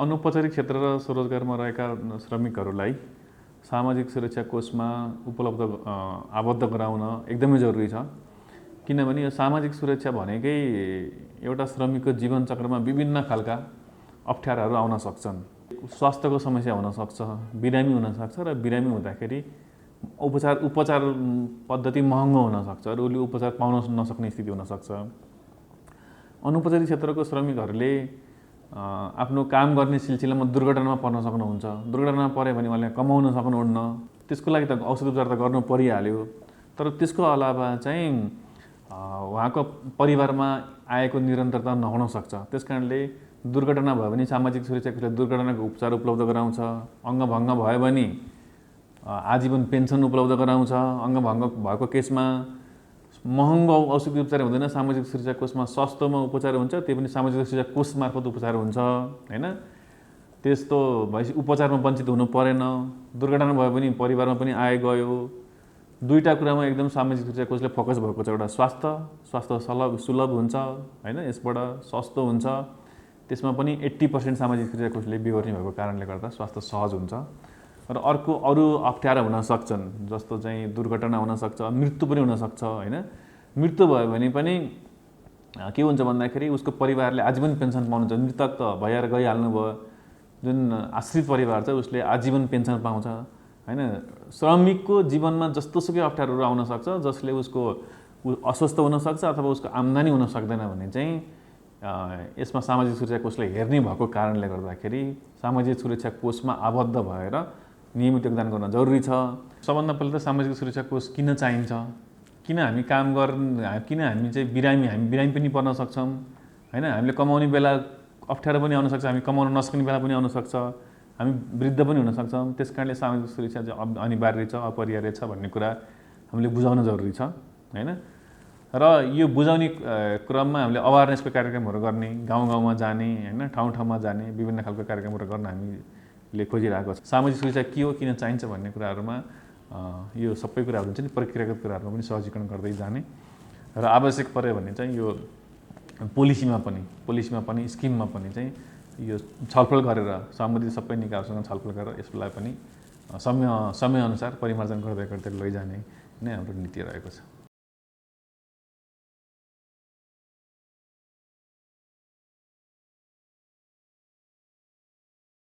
अनौपचारिक क्षेत्र र स्वरोजगारमा रहेका श्रमिकहरूलाई सामाजिक सुरक्षा कोषमा उपलब्ध आबद्ध गराउन एकदमै जरुरी छ। किनभने यो सामाजिक सुरक्षा भनेकै एउटा श्रमिकको जीवन चक्रमा विभिन्न खालका अप्ठ्याराहरू आउन सक्छन्। स्वास्थ्यको समस्या हुन सक्छ, बिरामी हुन सक्छ र बिरामी हुँदाखेरि उपचार पद्धति महँगो हुन सक्छ र उसले उपचार पाउन नसक्ने स्थिति हुन सक्छ। अनौपचारिक क्षेत्रको श्रमिकहरूले आफ्नो काम गर्ने सिलसिलामा दुर्घटनामा पर्न सक्नुहुन्छ। दुर्घटनामा पर्यो भने उहाँले कमाउन सक्नुहुन्न। त्यसको लागि त औषध उपचार त गर्नु परिहाल्यो। तर त्यसको अलावा चाहिँ उहाँको परिवारमा आएको निरन्तरता नहुन सक्छ। त्यसकारणले दुर्घटना भयो भने सामाजिक सुरक्षा कोषले दुर्घटनाको उपचार उपलब्ध गराउँछ। अङ्गभङ्ग भयो भने आजीवन पेन्सन उपलब्ध गराउँछ। अङ्गभङ्ग भएको केसमा महँगो औषधि उपचार हुँदैन, सामाजिक सुरक्षा कोषमा सस्तोमा उपचार हुन्छ। त्यो पनि सामाजिक सुरक्षा कोष मार्फत उपचार हुन्छ हैन। त्यस्तो भएपछि उपचारमा वञ्चित हुनु परेन। दुर्घटना भयो भने परिवारमा पनि आए गयो। दुईटा कुरामा एकदम सामाजिक सुरक्षा कोषले फोकस भएको छ। एउटा स्वास्थ्य सुलभ हुन्छ हैन, यसबाट सस्तो हुन्छ। त्यसमा पनि 80% सामाजिक सुरक्षा कोषले बिहोर्ने भएको कारणले गर्दा स्वास्थ्य सहज हुन्छ। र अर्को अरू अप्ठ्यारा हुन सक्छन्, जस्तो चाहिँ दुर्घटना हुन सक्छ, मृत्यु पनि हुन सक्छ हैन। मृत्यु भयो भने पनि के हुन्छ भन्दाखेरि उसको परिवारले आजीवन पेन्सन पाउनुहुन्छ। मृतक त भएर गइहाल्नु भयो, जुन आश्रित परिवार छ उसले आजीवन पेन्सन पाउँछ हैन। श्रमिकको जीवनमा जस्तोसुकै अप्ठ्याराहरू आउन सक्छ जसले उसको अस्वस्थ हुन सक्छ अथवा उसको आम्दानी हुन सक्दैन भने चाहिँ यसमा सामाजिक सुरक्षा कोषले हेर्ने भएको कारणले गर्दाखेरि सामाजिक सुरक्षा कोषमा आबद्ध भएर नियमित योगदान गर्न जरुरी छ। सबभन्दा पहिला त सामाजिक सुरक्षा कोष किन चाहिन्छ? किन हामी काम किन हामी चाहिँ बिरामी पनि पर्न सक्छौँ हैन। हामीले कमाउने बेला अप्ठ्यारो पनि आउन सक्छ, हामी कमाउन नसक्ने बेला पनि आउन सक्छ, हामी वृद्ध पनि हुन सक्छौँ। त्यसकारणले सामाजिक सुरक्षा चाहिँ अनिवार्य छ, अपरिहार्य छ भन्ने कुरा हामीले बुझाउन जरुरी छ हैन। र यो बुझाउने क्रममा हामीले अवेरनेसको कार्यक्रमहरू गर्ने, गाउँ-गाउँमा जाने हैन, ठाउँ-ठाउँमा जाने, विभिन्न खालको कार्यक्रमहरू गर्न हामीले खोजिरहेको छ। सामाजिक सुरक्षा के हो, किन चाहिन्छ भन्ने कुराहरूमा यो सबै कुराहरू हुन्छ नि, प्रक्रियागत कुराहरूमा पनि सहजीकरण गर्दै जाने र आवश्यक पर्यो भने चाहिँ यो पोलिसीमा पनि स्किममा पनि चाहिँ यो छलफल गरेर सम्बन्धित सबै निकायहरूसँग छलफल गरेर यसलाई पनि समयअनुसार परिमार्जन गर्दै लैजाने नै हाम्रो नीति रहेको छ।